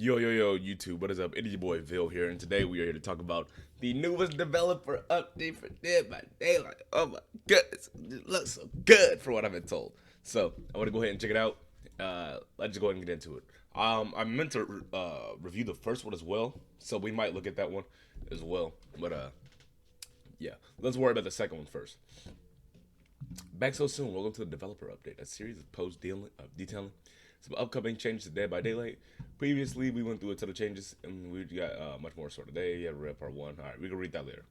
Yo, YouTube, what is up? It is your boy Vil here, and today we are here to talk about the newest developer update for Dead by Daylight. Oh my goodness, it looks so good for what I've been told. So, I want to go ahead and check it out. Let's just go ahead and get into it. I meant to review the first one as well, so we might look at that one as well. But, yeah, let's worry about the second one first. Back so soon. Welcome to the developer update, a series of posts detailing some upcoming changes to Dead by Daylight. Previously, we went through a ton of changes, and we got much more sort of today. Yeah, read part one. All right, we can read that later.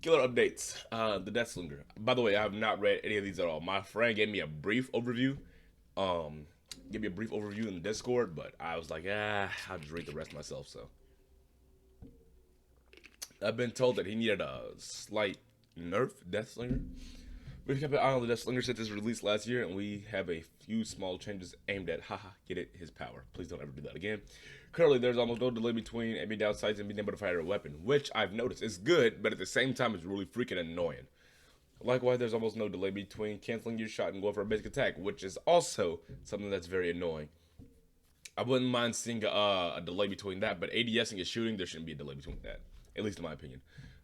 Killer updates. The Death Slinger. By the way, I have not read any of these at all. My friend gave me a brief overview. Um, Gave me a brief overview in the Discord, but I was like, I'll just read the rest myself. So I've been told that he needed a slight nerf, Death Slinger. We've kept an eye on the Death Slinger since its release last year, and we have a few small changes aimed at, get it, his power. Please don't ever do that again. Currently, there's almost no delay between aiming down sights and being able to fire a weapon, which I've noticed is good, but at the same time, it's really freaking annoying. Likewise, there's almost no delay between canceling your shot and going for a basic attack, which is also something that's very annoying. I wouldn't mind seeing a delay between that, but ADSing and shooting, there shouldn't be a delay between that, at least in my opinion.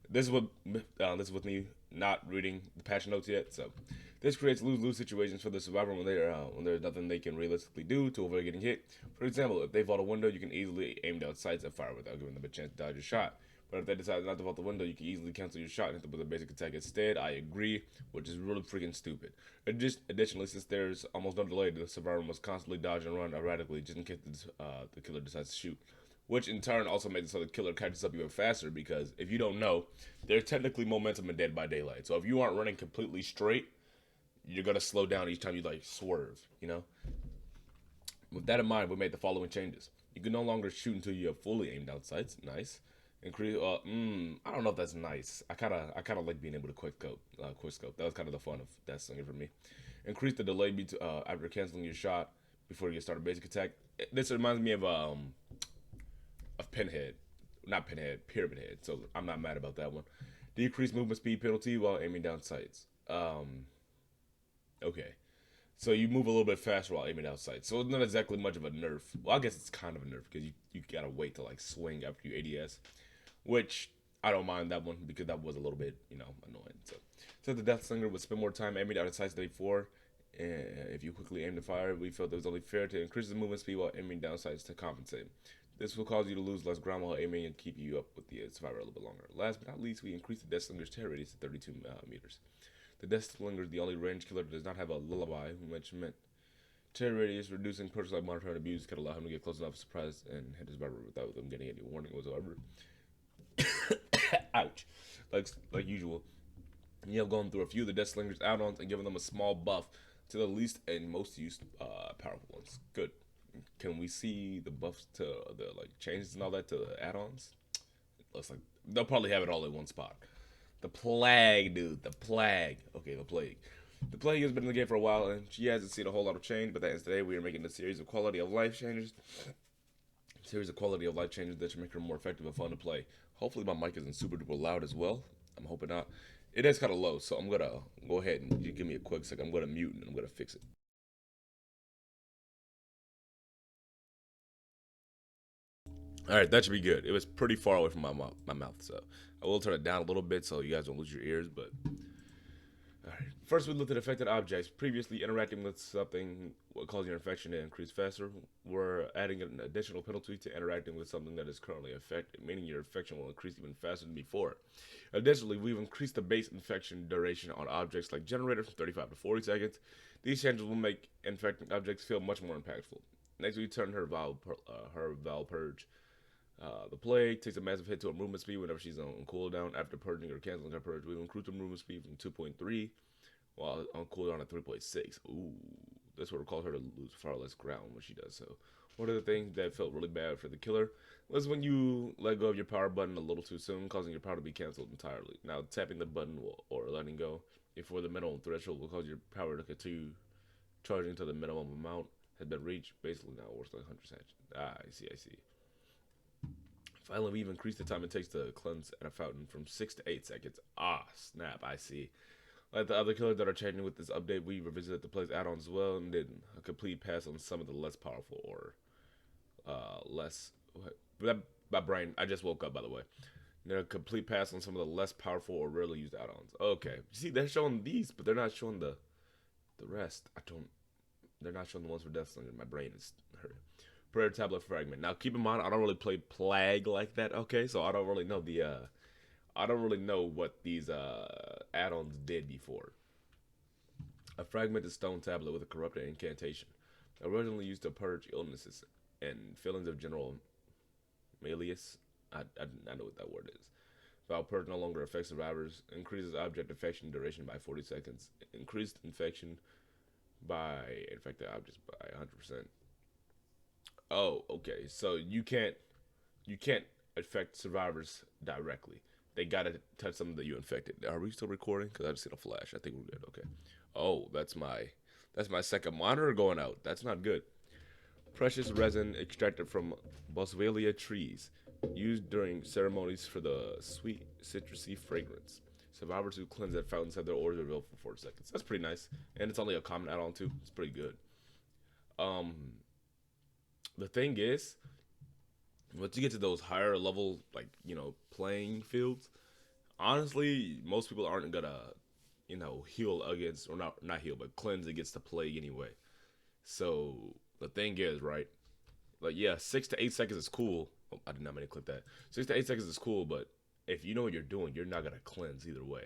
This is with me not reading the patch notes yet. So this creates lose-lose situations for the survivor when there's nothing they can realistically do to avoid getting hit. For example, if they vault a window, you can easily aim down sights and fire without giving them a chance to dodge your shot. But if they decide not to vault the window, you can easily cancel your shot and hit them with a basic attack instead. I agree, which is really freaking stupid. Additionally, since there's almost no delay, the survivor must constantly dodge and run erratically just in case the killer decides to shoot, which in turn also makes it so the killer catches up even faster because if you don't know, there's technically momentum in Dead by Daylight. So if you aren't running completely straight, you're gonna slow down each time you like swerve, you know? With that in mind, we made the following changes. You can no longer shoot until you have fully aimed out sights. Nice. Increase. I don't know if that's nice. I kind of like being able to quick scope. That was kind of the fun of that slinger for me. Increase the delay after canceling your shot before you start a basic attack. This reminds me of Pinhead, not Pinhead, Pyramid Head. So I'm not mad about that one. Decrease movement speed penalty while aiming down sights. Okay. So you move a little bit faster while aiming down sights. So it's not exactly much of a nerf. Well, I guess it's kind of a nerf because you gotta wait to like swing after you ADS, which I don't mind that one because that was a little bit annoying. So since the Death Slinger would spend more time aiming down sights than before, if you quickly aim to fire, we felt it was only fair to increase the movement speed while aiming down sights to compensate. This will cause you to lose less ground while aiming and keep you up with the survivor a little bit longer. Last but not least, we increased the Death Slinger's tear radius to 32 meters. The Death Slinger is the only range killer that does not have a lullaby, which meant tear radius reducing personal like monitoring abuse could allow him to get close enough, surprise, and hit his survivor without them getting any warning whatsoever. Ouch. Like usual, you have gone through a few of the Death Slinger's add-ons and given them a small buff to the least and most used powerful ones. Good. Can we see the buffs to the like changes and all that to the add-ons? Looks like they'll probably have it all in one spot. The plague, dude. The plague. Okay, the plague. The plague has been in the game for a while, and she hasn't seen a whole lot of change. But that is today we are making a series of quality of life changes. That should make her more effective and fun to play. Hopefully, my mic isn't super duper loud as well. I'm hoping not. It is kind of low, so I'm gonna go ahead and you give me a quick second. I'm gonna mute and I'm gonna fix it. All right, that should be good. It was pretty far away from my mouth, so I will turn it down a little bit so you guys don't lose your ears. But all right, first we looked at affected objects. Previously, interacting with something will cause your infection to increase faster. We're adding an additional penalty to interacting with something that is currently affected, meaning your infection will increase even faster than before. Additionally, we've increased the base infection duration on objects like generators from 35 to 40 seconds. These changes will make infecting objects feel much more impactful. Next, we turn her Val Purge. The plague takes a massive hit to her movement speed whenever she's on cooldown. After purging or canceling her purge, we've increased her movement speed from 2.3 while on cooldown at 3.6. Ooh, this would cause her to lose far less ground when she does so. One of the things that felt really bad for the killer was when you let go of your power button a little too soon, causing your power to be canceled entirely. Now, tapping the button or letting go before the minimum threshold will cause your power to continue charging to the minimum amount has been reached. Basically, now works like 100%. I see. Finally, we've increased the time it takes to cleanse at a fountain from 6 to 8 seconds. Ah, snap, I see. Like the other killers that are changing with this update, we revisited the play's add-ons as well and did a complete pass on some of the less powerful or less. That, my brain. I just woke up, by the way. They're a complete pass on some of the less powerful or rarely used add-ons. Okay, see, they're showing these, but they're not showing the rest. I don't. They're not showing the ones for Deathslinger. My brain is hurting. Prayer Tablet Fragment. Now, keep in mind, I don't really play Plague like that. Okay, so I don't really know I don't really know what these add-ons did before. A fragmented stone tablet with a corrupted incantation, originally used to purge illnesses and feelings of general malleus. I know what that word is. While purge no longer affects survivors, increases object infection duration by 40 seconds, increased infection by infected objects by 100%. Oh, okay. So you can't affect survivors directly. They gotta touch something that you infected. Are we still recording? Because I just seen a flash. I think we're good. Okay. Oh, that's my second monitor going out. That's not good. Precious resin extracted from Boswellia trees, used during ceremonies for the sweet citrusy fragrance. Survivors who cleanse at fountains have their orders revealed for 4 seconds. That's pretty nice, and it's only a common add-on too. It's pretty good. Um, the thing is, once you get to those higher level, like playing fields, honestly, most people aren't gonna, heal against or not heal, but cleanse against the plague anyway. So the thing is, right? Like, yeah, 6 to 8 seconds is cool. Oh, I did not mean to click that. 6 to 8 seconds is cool, but if you know what you're doing, you're not gonna cleanse either way.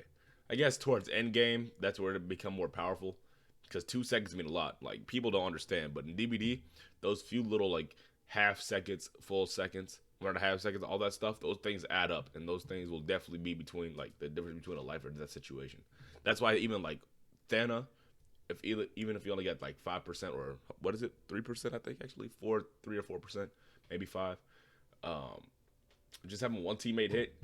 I guess towards end game, that's where it become more powerful, because 2 seconds mean a lot. Like, people don't understand, but in DBD, those few little like half seconds, full seconds, 1.5 seconds, all that stuff, those things add up, and those things will definitely be between like the difference between a life or death situation. That's why even like Thana, if even if you only get like 5% or what is it, 3%, I think actually 3 or 4%, maybe 5. Um, just having one teammate hit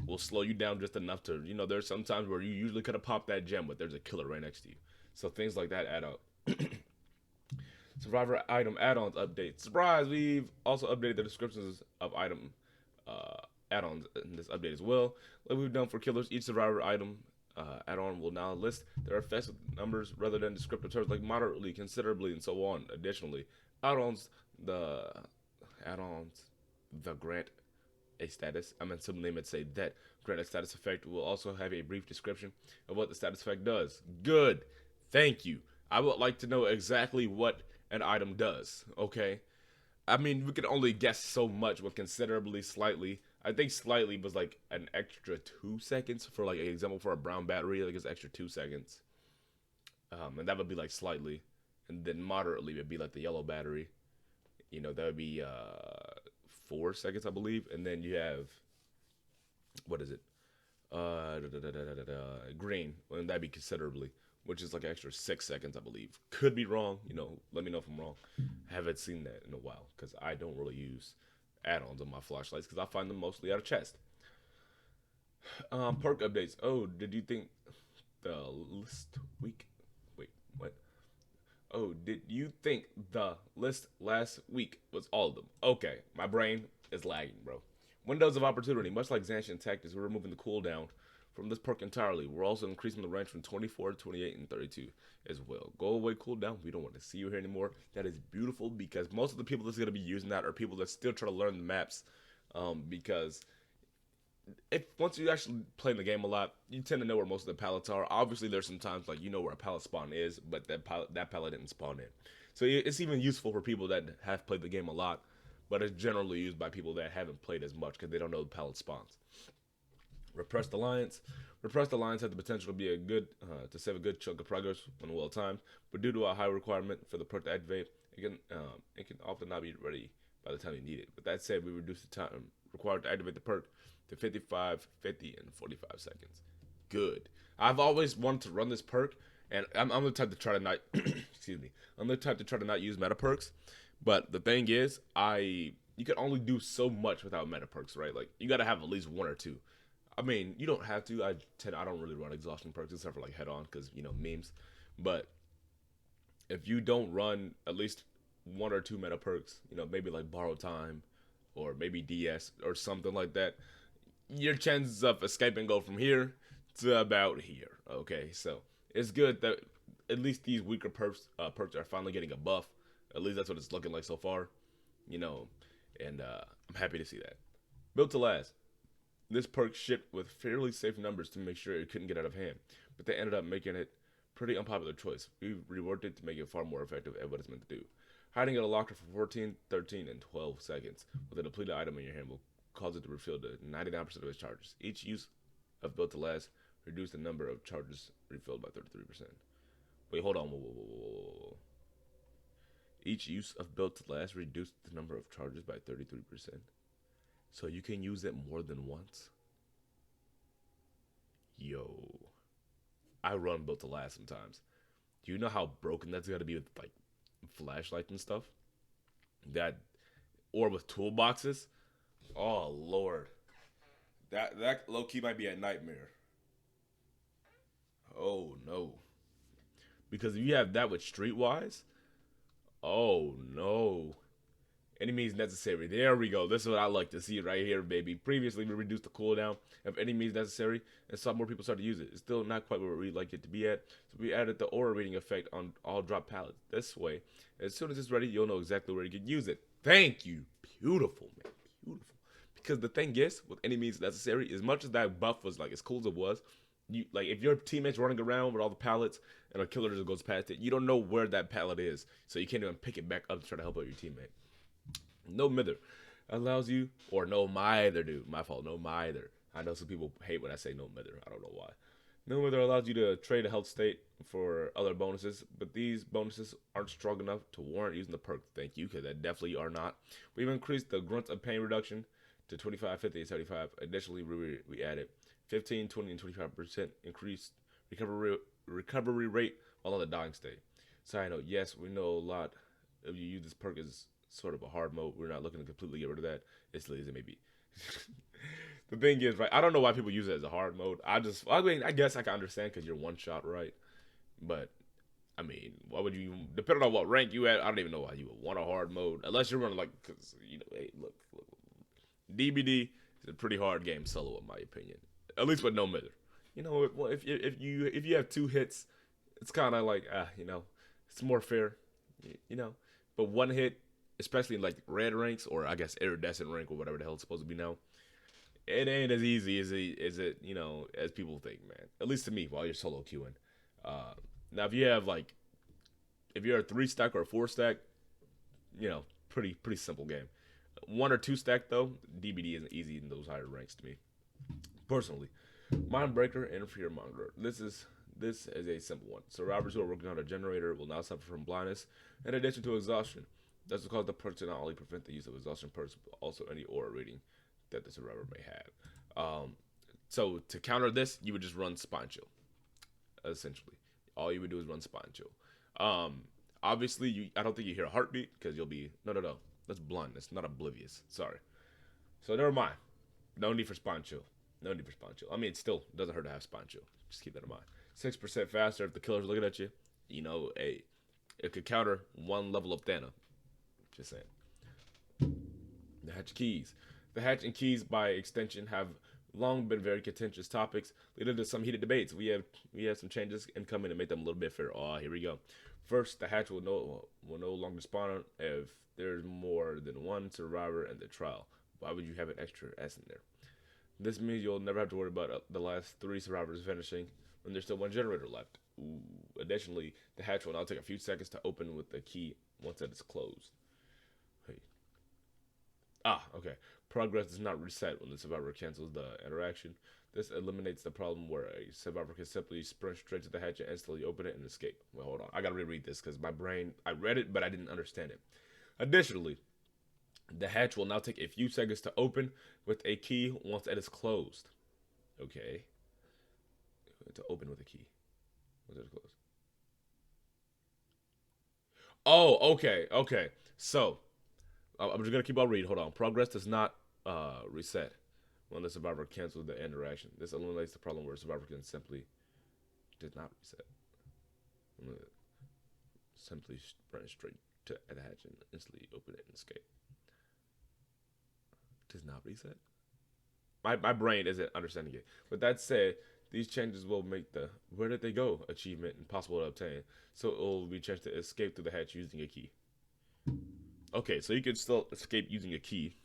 will slow you down just enough to, there's some times where you usually could have popped that gem, but there's a killer right next to you. So things like that add up. Survivor item add-ons update. Surprise! We've also updated the descriptions of item add-ons in this update as well. Like we've done for killers, each survivor item add-on will now list their effects with numbers rather than descriptive terms like moderately, considerably, and so on. Additionally, add-ons the add-ons the grant a status. I'm assuming they might say that grant a status effect will also have a brief description of what the status effect does. Good. Thank you. I would like to know exactly what an item does. Okay. I mean, we can only guess so much with considerably, slightly. I think slightly was like an extra 2 seconds for like an example for a brown battery. Like it's extra 2 seconds. And that would be like slightly. And then moderately would be like the yellow battery. That would be 4 seconds, I believe. And then you have, what is it? Green. And that'd be considerably, which is like an extra 6 seconds, I believe. Could be wrong. Let me know if I'm wrong. I haven't seen that in a while because I don't really use add-ons on my flashlights because I find them mostly out of chest. Perk updates. Oh, did you think the list week? Wait, what? Oh, did you think the list last week was all of them? Okay, my brain is lagging, bro. Windows of opportunity, much like Zancian Tactics, we're removing the cooldown from this perk entirely. We're also increasing the range from 24 to 28 and 32 as well. Go away, cooldown. We don't want to see you here anymore. That is beautiful because most of the people that's going to be using that are people that still try to learn the maps. Because if once you actually play the game a lot, you tend to know where most of the pallets are. Obviously, there's some times like where a pallet spawn is, but that pallet didn't spawn in. So it's even useful for people that have played the game a lot, but it's generally used by people that haven't played as much because they don't know the pallet spawns. Repressed Alliance. Repressed Alliance had the potential to be a good to save a good chunk of progress when well timed, but due to a high requirement for the perk to activate, it can often not be ready by the time you need it. With that said, we reduced the time required to activate the perk to 55, 50, and 45 seconds. Good. I've always wanted to run this perk, and I'm the type to try to not excuse me. I'm the type to try to not use meta perks, but the thing is, you can only do so much without meta perks, right? Like you got to have at least one or two. I mean, you don't have to. I don't really run exhaustion perks except for like head on because memes. But if you don't run at least one or two meta perks, maybe like borrow time, or maybe DS or something like that, your chances of escaping go from here to about here. Okay, so it's good that at least these weaker perks are finally getting a buff. At least that's what it's looking like so far. and I'm happy to see that. Built to last. This perk shipped with fairly safe numbers to make sure it couldn't get out of hand, but they ended up making it pretty unpopular choice. We reworked it to make it far more effective at what it's meant to do. Hiding it a locker for 14, 13, and 12 seconds with a depleted item in your hand will cause it to refill to 99% of its charges. Each use of Built to Last reduced the number of charges refilled by 33%. Wait, hold on. Whoa. Each use of Built to Last reduced the number of charges by 33%. So you can use it more than once? Yo. I run Built to Last sometimes. Do you know how broken that's got to be with, like, flashlights and stuff? That, or with toolboxes? Oh, Lord. That low key might be a nightmare. Oh, no. Because if you have that with Streetwise, oh, no. Any means necessary. There we go. This is what I like to see right here, baby. Previously, we reduced the cooldown of any means necessary and saw more people start to use it. It's still not quite where we'd like it to be at, so we added the aura reading effect on all drop pallets. This way, as soon as it's ready, you'll know exactly where you can use it. Thank you. Beautiful, man. Beautiful. Because the thing is, with any means necessary, as much as that buff was like as cool as it was, you like if your teammate's running around with all the pallets and a killer just goes past it, you don't know where that pallet is, so you can't even pick it back up to try to help out your teammate. No mither allows you, or no mither, dude. My fault, no mither. I know some people hate when I say no mither. I don't know why. No mither allows you to trade a health state for other bonuses, but these bonuses aren't strong enough to warrant using the perk. Thank you, because that definitely are not. We've increased the grunts of pain reduction to 25, 50, and 75. Additionally, we added 15, 20, and 25% increased recovery rate while on the dying state. Side note, yes, we know a lot of you use this perk as sort of a hard mode. We're not looking to completely get rid of that. As silly as it may be. The thing is, right, I don't know why people use it as a hard mode. I mean, I guess I can understand because you're one shot, right? But, I mean, why would you, depending on what rank you at, I don't even know why you would want a hard mode. Unless you're running, like, because, you know, hey, look. DBD is a pretty hard game solo, in my opinion. At least with no mither. You know, if you have 2 hits, it's kind of like, you know, it's more fair, you know. But 1 hit, especially in like red ranks or I guess iridescent rank or whatever the hell it's supposed to be now, it ain't as easy as it you know as people think, man. At least to me, while you're solo queuing. Now if you have like if you're a 3 stack or a 4 stack, you know, pretty simple game. 1 or 2 stack though, DBD isn't easy in those higher ranks to me. Personally, Mindbreaker and Fearmonger. This is a simple one. Survivors who are working on a generator will now suffer from blindness in addition to exhaustion. That's because the perks to not only prevent the use of exhaustion perks, but also any aura reading that the survivor may have. So to counter this, you would just run Spine Chill. Essentially, all you would do is run Spine Chill. Obviously, I don't think you hear a heartbeat because you'll be no. That's blindness, not oblivious. Sorry. So never mind. No need for Spine Chill. No need for Spine Chill. I mean, it still doesn't hurt to have Spine Chill. Just keep that in mind. 6% faster if the killer's looking at you. You know, it could counter 1 level up Thana. Just saying. The hatch keys. The hatch and keys, by extension, have long been very contentious topics, leading to some heated debates. We have some changes incoming to make them a little bit fair. Oh, here we go. First, the hatch will no longer spawn if there's more than 1 survivor in the trial. Why would you have an extra S in there? This means you'll never have to worry about the last 3 survivors finishing when there's still 1 generator left. Ooh. Additionally, the hatch will now take a few seconds to open with the key once it is closed. Okay. Progress does not reset when the survivor cancels the interaction. This eliminates the problem where a survivor can simply sprint straight to the hatch and instantly open it and escape. Well, hold on. I gotta reread this because my brain, I read it, but I didn't understand it. Additionally, the hatch will now take a few seconds to open with a key once it is closed. Okay. To open with a key. Once it is closed. Oh, okay. So, I'm just gonna keep on reading. Hold on. Progress does not reset when the survivor cancels the interaction. This eliminates the problem where a survivor can simply does not reset. Simply run straight to the hatch and instantly open it and escape. Does not reset. My brain isn't understanding it. With that said, these changes will make the "Where did they go?" achievement impossible to obtain, so it will be changed to escape through the hatch using a key. Okay, so you can still escape using a key.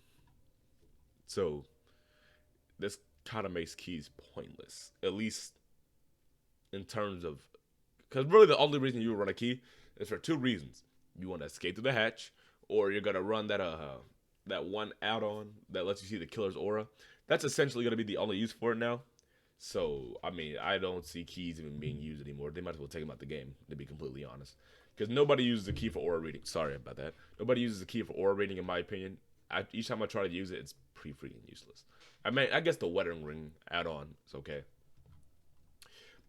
So this kind of makes keys pointless, at least in terms of, because really the only reason you run a key is for two reasons: you want to escape through the hatch, or you're gonna run that one add-on that lets you see the killer's aura. That's essentially gonna be the only use for it now. So I mean, I don't see keys even being used anymore. They might as well take them out the game, to be completely honest. Because nobody uses the key for aura reading. Sorry about that. Nobody uses the key for aura reading, in my opinion. Each time I try to use it, it's pretty freaking useless. I mean, I guess the wedding ring add-on is okay.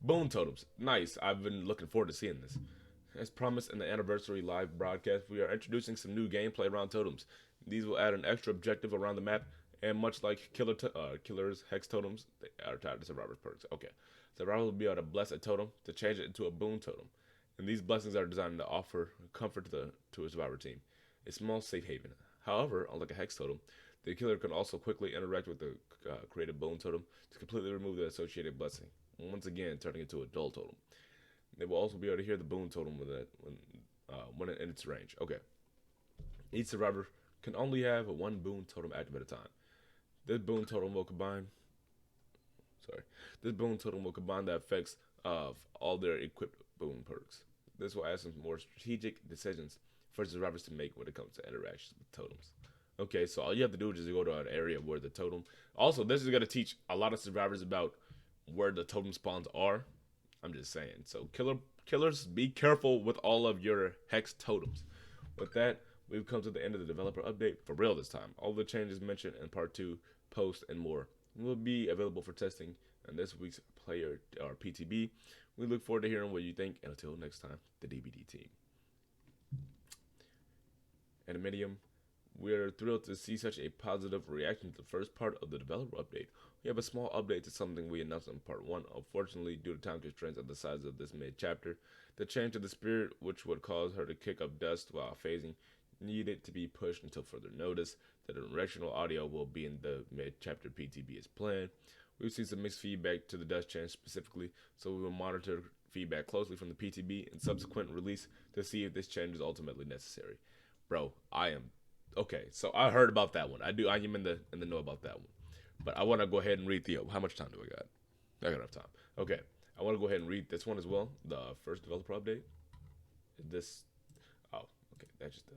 Bone totems, nice. I've been looking forward to seeing this. As promised in the anniversary live broadcast, we are introducing some new gameplay around totems. These will add an extra objective around the map, and much like Killer's Hex totems, they are tied to Survivor's perks. Okay, Survivor will be able to bless a totem to change it into a boon totem, and these blessings are designed to offer comfort to a Survivor team, a small safe haven. However, unlike a Hex totem, the Killer can also quickly interact with the created boon totem to completely remove the associated blessing, once again turning it into a dull totem. They will also be able to hear the boon totem when in its range. Okay. Each survivor can only have one boon totem active at a time. This boon totem will combine. Sorry. This boon totem will combine the effects of all their equipped boon perks. This will add some more strategic decisions for survivors to make when it comes to interactions with totems. Okay, so all you have to do is just go to an area where the totem. Also, this is going to teach a lot of survivors about where the totem spawns are. I'm just saying. So killers, be careful with all of your hex totems. With that, we've come to the end of the developer update for real this time. All the changes mentioned in part 2, post, and more will be available for testing in this week's player or PTB. We look forward to hearing what you think, and until next time, the DBD team. Animedium, we're thrilled to see such a positive reaction to the first part of the developer update. We have a small update to something we announced in part 1. Unfortunately, due to time constraints at the size of this mid-chapter, the change to the spirit, which would cause her to kick up dust while phasing, needed to be pushed until further notice. The directional audio will be in the mid-chapter PTB as planned. We've seen some mixed feedback to the dust change specifically, so we will monitor feedback closely from the PTB and subsequent release to see if this change is ultimately necessary. Bro, I am okay. So I heard about that one. I am in the know about that one. But I want to go ahead and read the. How much time do I got? I got enough time. Okay, I want to go ahead and read this one as well. The first developer update. This. Oh, okay. That's just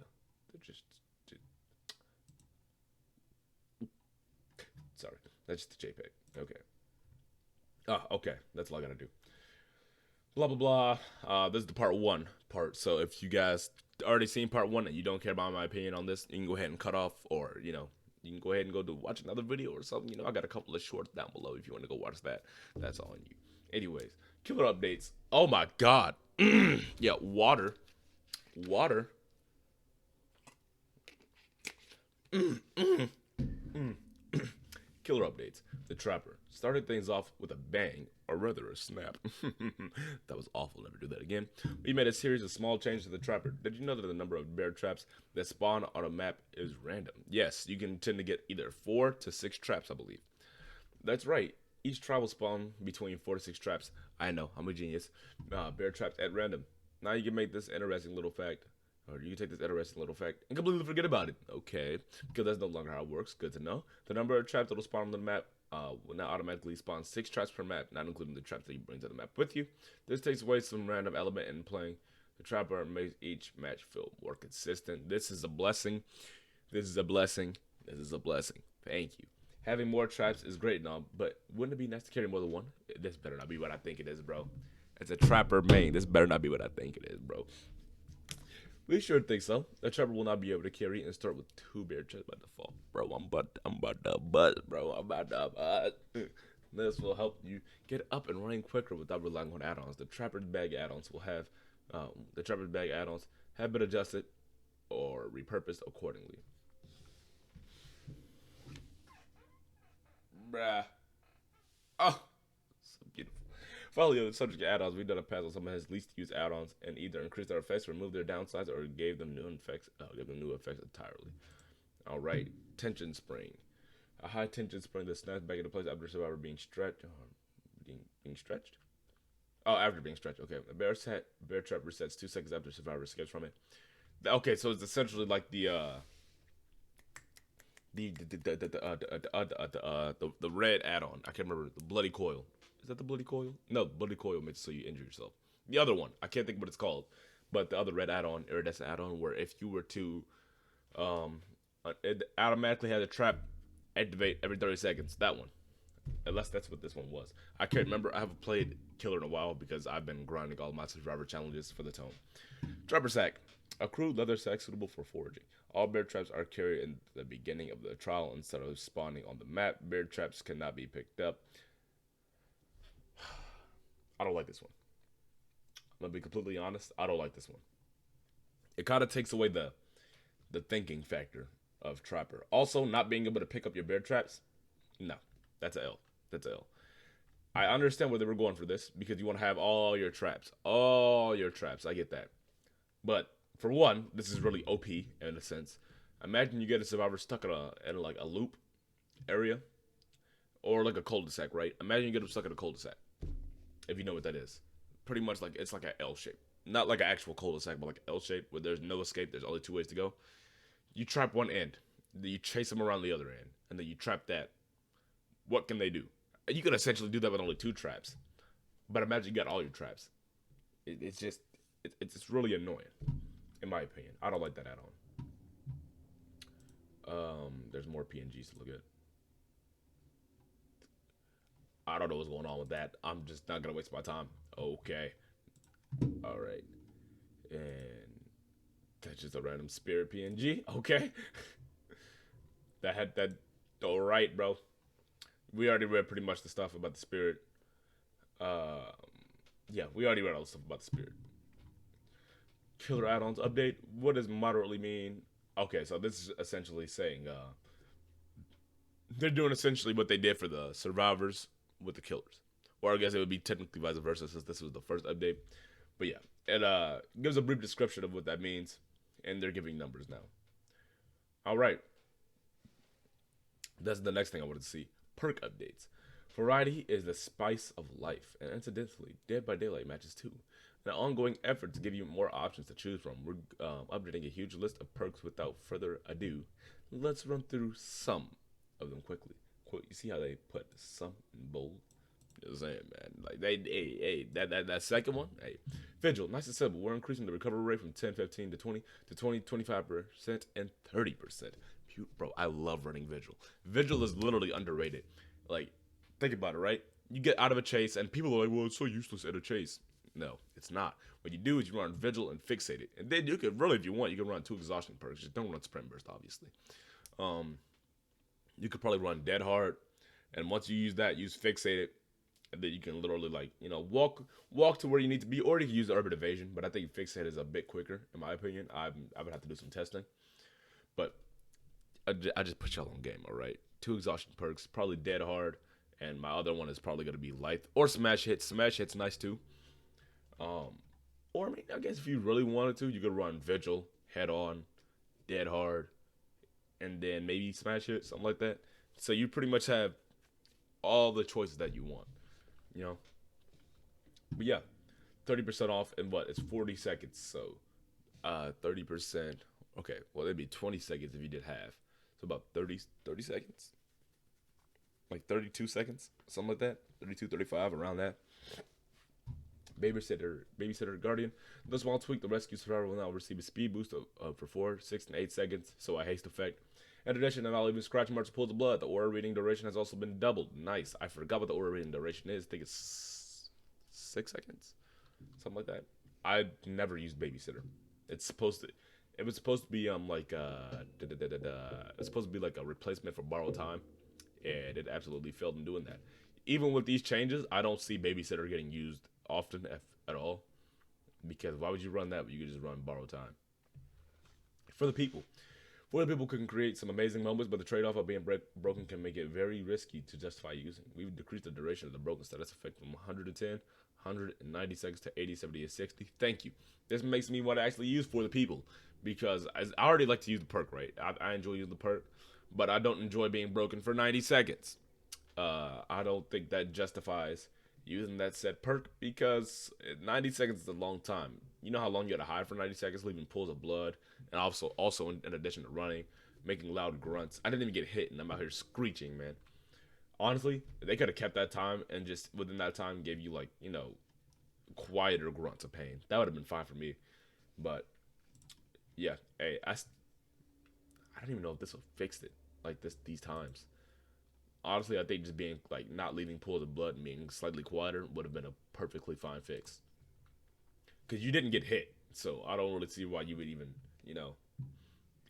sorry. That's just the JPEG. Okay. Okay. That's all I gotta do. Blah blah blah. This is the part 1 part. So if you guys already seen part 1 and you don't care about my opinion on this, you can go ahead and cut off, or you can go ahead and go to watch another video or something. I got a couple of shorts down below if you want to go watch that. That's all on you. Anyways, killer updates. Oh my god. Yeah, water. Killer updates. The Trapper started things off with a bang, or rather a snap. That was awful, never do that again. We made a series of small changes to the Trapper. Did you know that the number of bear traps that spawn on a map is random? Yes, you can tend to get either 4 to 6 traps, I believe. That's right. Each trap will spawn between 4 to 6 traps. I know, I'm a genius. Bear traps at random. Now you can make this interesting little fact. Or you can take this interesting little fact and completely forget about it. Okay, because that's no longer how it works. Good to know. The number of traps that will spawn on the map will now automatically spawn 6 traps per map, not including the traps that you bring to the map with you. This takes away some random element in playing the Trapper and makes each match feel more consistent. This is a blessing. This is a blessing. This is a blessing. Thank you. Having more traps is great and all, but wouldn't it be nice to carry more than one? This better not be what I think it is, bro. As a Trapper main, this better not be what I think it is, bro. We sure think so. The Trapper will not be able to carry and start with 2 bear traps by default. Bro, I'm about to buzz, bro. I'm about to buzz. This will help you get up and running quicker without relying on add-ons. The Trapper's Bag add-ons have been adjusted or repurposed accordingly. Bruh. Oh, so beautiful. Finally, on the subject of add-ons, we've done a pass on someone has least used add-ons and either increased their effects, removed their downsides, or gave them new effects. Entirely. All right, tension spring. A high tension spring that snaps back into place after survivor being stretched. Being stretched? Oh, after being stretched. Okay. The bear trap resets 2 seconds after survivor escapes from it. Okay, so it's essentially like the red add-on. I can't remember the bloody coil. Is that the bloody coil? No, bloody coil makes so you injure yourself. The other one, I can't think what it's called, but the other red add-on, iridescent add-on, where if you were to, it automatically has a trap activate every 30 seconds. That one, unless that's what this one was. I can't remember. I haven't played Killer in a while because I've been grinding all my survivor challenges for the tome. Trapper sack, a crude leather sack suitable for foraging. All bear traps are carried in the beginning of the trial instead of spawning on the map. Bear traps cannot be picked up. I don't like this one. I'm gonna be completely honest. I don't like this one. It kind of takes away the thinking factor of Trapper. Also, not being able to pick up your bear traps. No, that's a L. That's a L. I understand where they were going for this because you want to have all your traps. All your traps. I get that. But for one, this is really OP in a sense. Imagine you get a survivor stuck in like a loop area or like a cul-de-sac, right? Imagine you get them stuck in a cul-de-sac. If you know what that is, pretty much like it's like an L shape, not like an actual cul-de-sac, but like an L shape where there's no escape. There's only two ways to go. You trap one end, then you chase them around the other end, and then you trap that. What can they do? You can essentially do that with only two traps, but imagine you got all your traps. It's just it's really annoying, in my opinion. I don't like that add-on. There's more PNGs to look at. I don't know what's going on with that. I'm just not gonna waste my time. Okay. All right. And that's just a random spirit PNG. Okay. that had that. All right, bro. We already read pretty much the stuff about the spirit. Yeah, we already read all the stuff about the spirit. Killer add-ons update. What does moderately mean? Okay, so this is essentially saying they're doing essentially what they did for the survivors with the killers, or I guess it would be technically vice versa since this was the first update. But yeah, it gives a brief description of what that means, and they're giving numbers now. All right, that's the next thing I wanted to see. Perk updates. Variety is the spice of life, and incidentally, Dead by Daylight matches too. An ongoing effort to give you more options to choose from. We're updating a huge list of perks without further ado. Let's run through some of them quickly. Quote, you see how they put some in bold? Just saying, man. Like that second one, hey, Vigil, nice and simple. We're increasing the recovery rate from 10-15 to 20 to 25% and 30%. Bro, I love running Vigil. Vigil is literally underrated. Like, think about it, right? You get out of a chase, and people are like, well, it's so useless at a chase. No, it's not. What you do is you run Vigil and fixate it. And then you could really, if you want, you can run 2 exhaustion perks. Just don't run Sprint Burst, obviously. You could probably run Dead Hard. And once you use that, use fixate it. And then you can literally, like, you know, walk to where you need to be. Or you can use the Urban Evasion. But I think fixate is a bit quicker, in my opinion. I would have to do some testing. But I just put y'all on game, all right? 2 exhaustion perks, probably Dead Hard. And my other one is probably going to be Lithe. Or Smash Hit. Smash Hit's nice, too. Or I mean, I guess if you really wanted to, you could run Vigil, Head On, Dead Hard, and then maybe Smash Hit, something like that. So you pretty much have all the choices that you want, you know. But yeah, 30% off in what? It's 40 seconds, so 30%. Okay, well it'd be 20 seconds if you did half, so about 30 seconds, like 32 seconds, something like that. 32, 35, around that. Babysitter Guardian. The small tweak, the rescue survivor will now receive a speed boost for 4, 6, and 8 seconds, so a haste effect. In addition, and I'll even scratch marks pools of blood. The aura reading duration has also been doubled. Nice. I forgot what the aura reading duration is. I think it's 6 seconds, something like that. I never used Babysitter. It was supposed to be it's supposed to be like a replacement for borrowed time, and it absolutely failed in doing that. Even with these changes, I don't see Babysitter getting used often at all, because why would you run that when you could just run borrowed time? For the people can create some amazing moments, but the trade-off of being broken can make it very risky to justify using. We've decreased the duration of the broken status effect from 110, 190 seconds to 80, 70, and 60. Thank you. This makes me want to actually use For the People, because I already like to use the perk, right? I enjoy using the perk, but I don't enjoy being broken for 90 seconds. I don't think that justifies using that said perk because 90 seconds is a long time. You know how long you gotta hide for 90 seconds, leaving pools of blood, and also in addition to running, making loud grunts. I didn't even get hit, and I'm out here screeching, man. Honestly, they could have kept that time and just within that time gave you like quieter grunts of pain. That would have been fine for me. But yeah, hey, I don't even know if this will fix it like these times. Honestly, I think just being like not leaving pools of blood and being slightly quieter would have been a perfectly fine fix. Because you didn't get hit, so I don't really see why you would even, you know.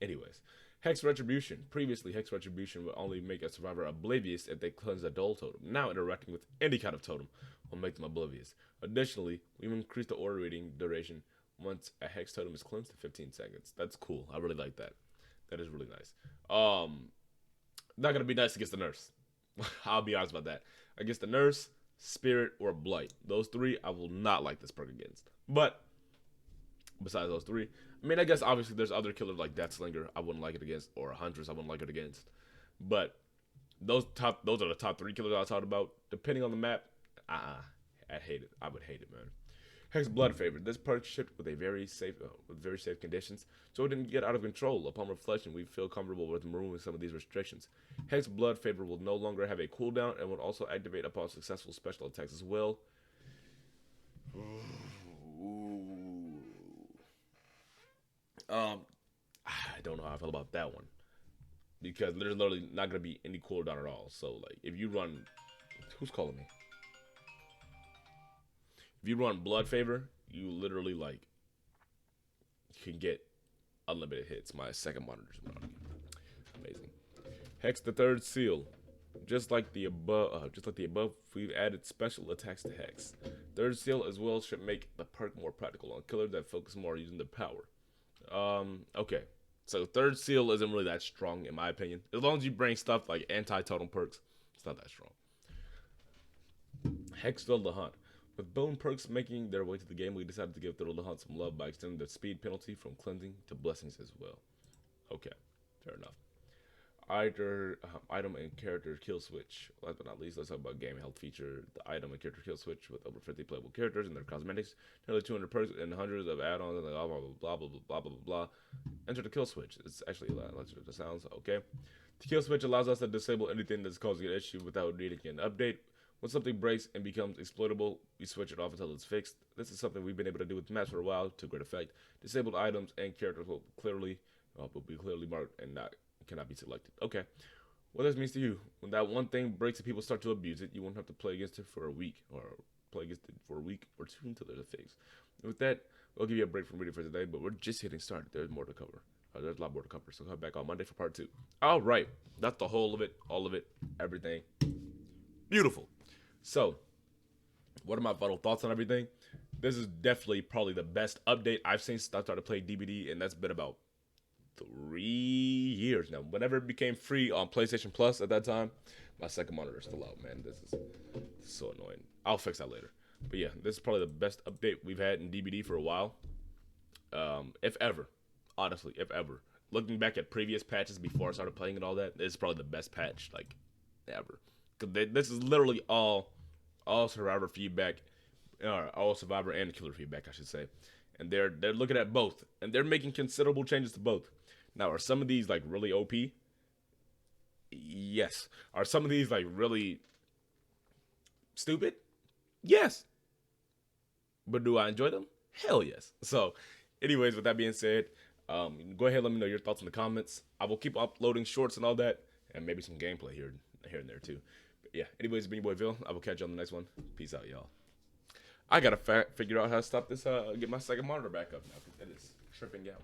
Anyways, Hex Retribution. Previously, Hex Retribution would only make a survivor oblivious if they cleanse a dull totem. Now, interacting with any kind of totem will make them oblivious. Additionally, we've increased the aura reading duration once a Hex totem is cleansed to 15 seconds. That's cool. I really like that. That is really nice. Not gonna be nice against the nurse. I'll be honest about that. Against the nurse, spirit, or blight. Those three, I will not like this perk against. But besides those three, I mean, I guess obviously there's other killers like Deathslinger I wouldn't like it against, or Huntress I wouldn't like it against. But those are the top three killers I talked about. Depending on the map, I hate it. I would hate it, man. Hex Blood Favor. This perk shipped with very safe conditions, so it didn't get out of control. Upon reflection, we feel comfortable with removing some of these restrictions. Hex Blood Favor will no longer have a cooldown and will also activate upon successful special attacks as well. I don't know how I feel about that one because there's literally not gonna be any cooldown at all. So like, if you run, who's calling me? If you run Blood Favor, you literally like can get unlimited hits. My second monitor's running. Amazing. Hex the Third Seal. Just like the above, we've added special attacks to Hex. Third Seal as well should make the perk more practical on killers that focus more on using their power. Okay. So Third Seal isn't really that strong in my opinion. As long as you bring stuff like anti-totem perks, it's not that strong. Hex Thrill the Hunt. With bone perks making their way to the game, we decided to give Thrill the Hunt some love by extending the speed penalty from cleansing to blessings as well. Okay, fair enough. Item and character kill switch. Last but not least, let's talk about game health feature. The item and character kill switch with over 50 playable characters and their cosmetics, nearly 200 perks and hundreds of add-ons and blah blah blah blah blah blah blah blah. Enter the kill switch. It's actually a lot larger than it sounds. Okay. The kill switch allows us to disable anything that's causing an issue without needing an update. When something breaks and becomes exploitable, we switch it off until it's fixed. This is something we've been able to do with maps for a while to great effect. Disabled items and characters will be clearly marked and cannot be selected. Okay. What this means to you, when that one thing breaks and people start to abuse it, you won't have to play against it for a week or play against it for a week or two until there's a fix. And with that, we'll give you a break from reading for today, but we're just getting started. There's more to cover. There's a lot more to cover, so come back on Monday for part 2. All right. That's the whole of it, all of it, everything. Beautiful. So, what are my final thoughts on everything? This is definitely probably the best update I've seen since I started playing DBD, and that's been about 3 years now. Whenever it became free on PlayStation Plus at that time, my second monitor is still out, man. This is so annoying. I'll fix that later. But yeah, this is probably the best update we've had in DBD for a while. If ever. Honestly, if ever. Looking back at previous patches before I started playing and all that, this is probably the best patch, like, ever. Because this is literally all survivor feedback, or all survivor and killer feedback, I should say. And they're looking at both, and they're making considerable changes to both. Now, are some of these like really OP? Yes. Are some of these like really stupid? Yes. But do I enjoy them? Hell yes. So, anyways, with that being said, go ahead and let me know your thoughts in the comments. I will keep uploading shorts and all that, and maybe some gameplay here and there too. But yeah, anyways, it's been your boy Vil. I will catch you on the next one. Peace out, y'all. I gotta figure out how to stop this, get my second monitor back up now, because that is tripping out.